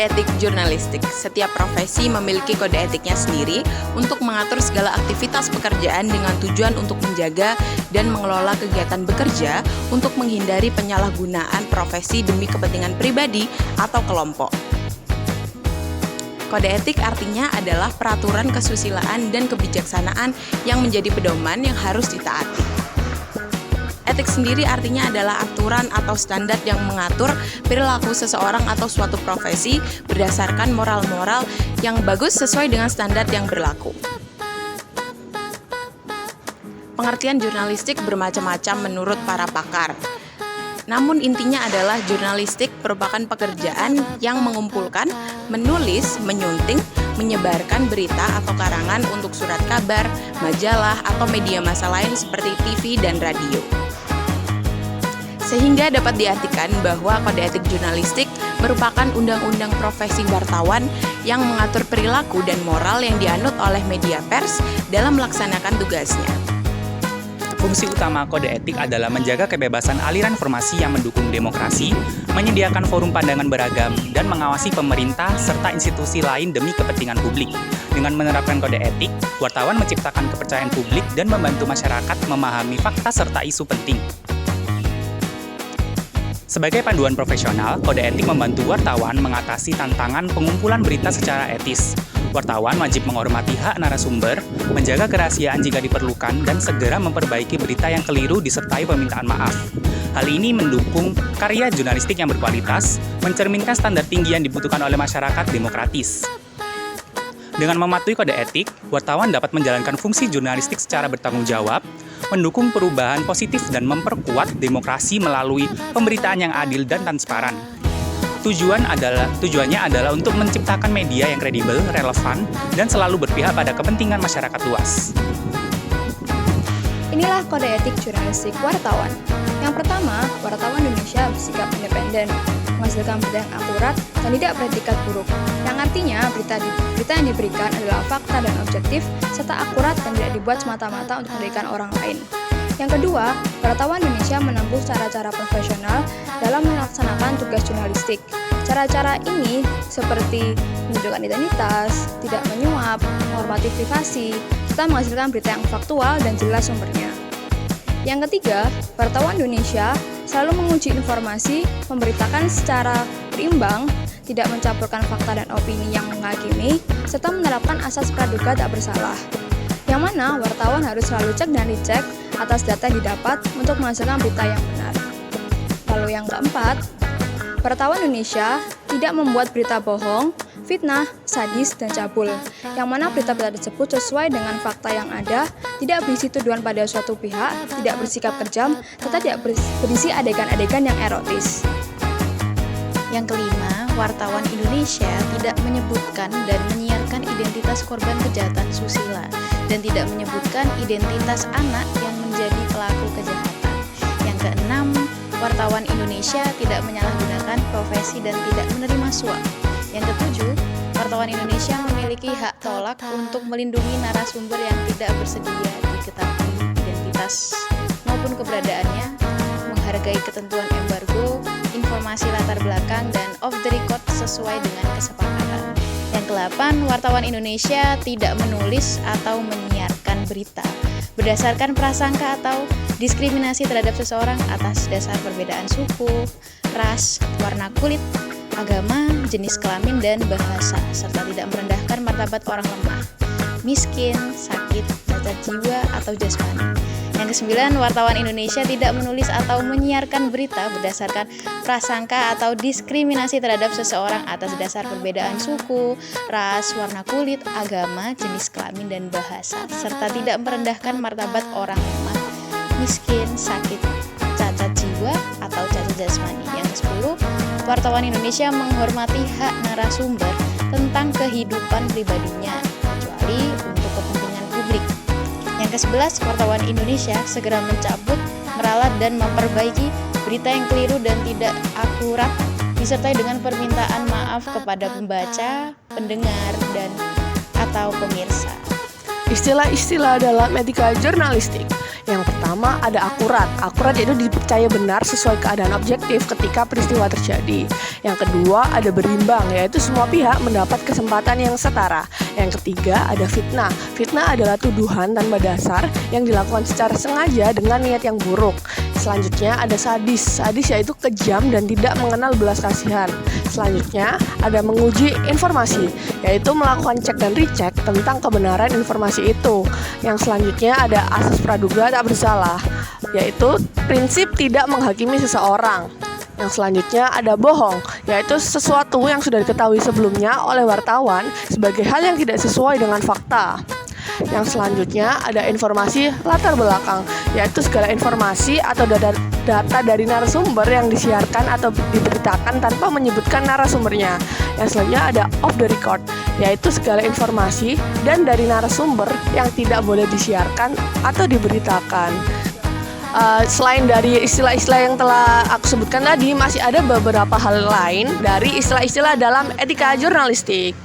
etik jurnalistik. Setiap profesi memiliki kode etiknya sendiri untuk mengatur segala aktivitas pekerjaan dengan tujuan untuk menjaga dan mengelola kegiatan bekerja untuk menghindari penyalahgunaan profesi demi kepentingan pribadi atau kelompok. Kode etik artinya adalah peraturan kesusilaan dan kebijaksanaan yang menjadi pedoman yang harus ditaati. Etik sendiri artinya adalah aturan atau standar yang mengatur perilaku seseorang atau suatu profesi berdasarkan moral-moral yang bagus sesuai dengan standar yang berlaku. Pengertian jurnalistik bermacam-macam menurut para pakar. Namun intinya adalah jurnalistik merupakan pekerjaan yang mengumpulkan, menulis, menyunting, menyebarkan berita atau karangan untuk surat kabar, majalah, atau media massa lain seperti TV dan radio. Sehingga dapat diartikan bahwa kode etik jurnalistik merupakan undang-undang profesi wartawan yang mengatur perilaku dan moral yang dianut oleh media pers dalam melaksanakan tugasnya. Fungsi utama kode etik adalah menjaga kebebasan aliran informasi yang mendukung demokrasi, menyediakan forum pandangan beragam, dan mengawasi pemerintah serta institusi lain demi kepentingan publik. Dengan menerapkan kode etik, wartawan menciptakan kepercayaan publik dan membantu masyarakat memahami fakta serta isu penting. Sebagai panduan profesional, kode etik membantu wartawan mengatasi tantangan pengumpulan berita secara etis. Wartawan wajib menghormati hak narasumber, menjaga kerahasiaan jika diperlukan, dan segera memperbaiki berita yang keliru disertai permintaan maaf. Hal ini mendukung karya jurnalistik yang berkualitas, mencerminkan standar tinggi yang dibutuhkan oleh masyarakat demokratis. Dengan mematuhi kode etik, wartawan dapat menjalankan fungsi jurnalistik secara bertanggung jawab, mendukung perubahan positif dan memperkuat demokrasi melalui pemberitaan yang adil dan transparan. Tujuannya adalah untuk menciptakan media yang kredibel, relevan, dan selalu berpihak pada kepentingan masyarakat luas. Inilah kode etik jurnalistik wartawan. Yang pertama, wartawan Indonesia bersikap independen, menghasilkan berita yang akurat dan tidak beretikat buruk. Yang artinya berita yang diberikan adalah fakta dan objektif serta akurat dan tidak dibuat semata-mata untuk merugikan orang lain. Yang kedua, wartawan Indonesia menempuh cara-cara profesional dalam melaksanakan tugas jurnalistik. Cara-cara ini seperti menunjukkan identitas, tidak menyuap, menghormati privasi, serta menghasilkan berita yang faktual dan jelas sumbernya. Yang ketiga, wartawan Indonesia selalu menguji informasi, memberitakan secara berimbang, tidak mencampurkan fakta dan opini yang menghakimi, serta menerapkan asas praduga tak bersalah. Yang mana wartawan harus selalu cek dan dicek atas data yang didapat untuk menghasilkan berita yang benar. Lalu yang keempat, wartawan Indonesia tidak membuat berita bohong, fitnah, sadis, dan cabul, yang mana berita-berita tersebut sesuai dengan fakta yang ada, tidak berisi tuduhan pada suatu pihak, tidak bersikap kejam, serta tidak berisi adegan-adegan yang erotis. Yang kelima, wartawan Indonesia tidak menyebutkan dan menyiarkan identitas korban kejahatan susila dan tidak menyebutkan identitas anak yang menjadi pelaku kejahatan. Yang keenam, wartawan Indonesia tidak menyalahgunakan profesi dan tidak menerima suap. Yang ketujuh, wartawan Indonesia memiliki hak tolak untuk melindungi narasumber yang tidak bersedia diketahui identitas maupun keberadaannya, menghargai ketentuan embargo, informasi latar belakang, dan off the record sesuai dengan kesepakatan. Yang ke-8, wartawan Indonesia tidak menulis atau menyiarkan berita berdasarkan prasangka atau diskriminasi terhadap seseorang atas dasar perbedaan suku, ras, warna kulit, agama, jenis kelamin, dan bahasa, serta tidak merendahkan martabat orang lemah, miskin, sakit, cacat jiwa, atau jasmani. Yang ke-9, wartawan Indonesia tidak menulis atau menyiarkan berita berdasarkan prasangka atau diskriminasi terhadap seseorang atas dasar perbedaan suku, ras, warna kulit, agama, jenis kelamin, dan bahasa, serta tidak merendahkan martabat orang lemah, miskin, sakit, cacat jiwa, atau cacat jasmani. Yang ke-10, wartawan Indonesia menghormati hak narasumber tentang kehidupan pribadinya, kecuali untuk kepentingan publik. Yang ke-11, wartawan Indonesia segera mencabut, meralat, dan memperbaiki berita yang keliru dan tidak akurat, disertai dengan permintaan maaf kepada pembaca, pendengar, dan atau pemirsa. Istilah-istilah dalam etika jurnalistik. Yang pertama ada akurat. Akurat yaitu dipercaya benar sesuai keadaan objektif ketika peristiwa terjadi. Yang kedua ada berimbang, yaitu semua pihak mendapat kesempatan yang setara. Yang ketiga ada fitnah. Fitnah adalah tuduhan tanpa dasar yang dilakukan secara sengaja dengan niat yang buruk. Selanjutnya ada sadis. Sadis yaitu kejam dan tidak mengenal belas kasihan. Selanjutnya ada menguji informasi, yaitu melakukan cek dan recheck tentang kebenaran informasi itu. Yang selanjutnya ada asas praduga tak bersalah, yaitu prinsip tidak menghakimi seseorang. Yang selanjutnya ada bohong, yaitu sesuatu yang sudah diketahui sebelumnya oleh wartawan sebagai hal yang tidak sesuai dengan fakta. Yang selanjutnya ada informasi latar belakang, yaitu segala informasi atau data dari narasumber yang disiarkan atau diberitakan tanpa menyebutkan narasumbernya. Yang selanjutnya ada off the record, yaitu segala informasi dan dari narasumber yang tidak boleh disiarkan atau diberitakan. Selain dari istilah-istilah yang telah aku sebutkan tadi, masih ada beberapa hal lain dari istilah-istilah dalam etika jurnalistik.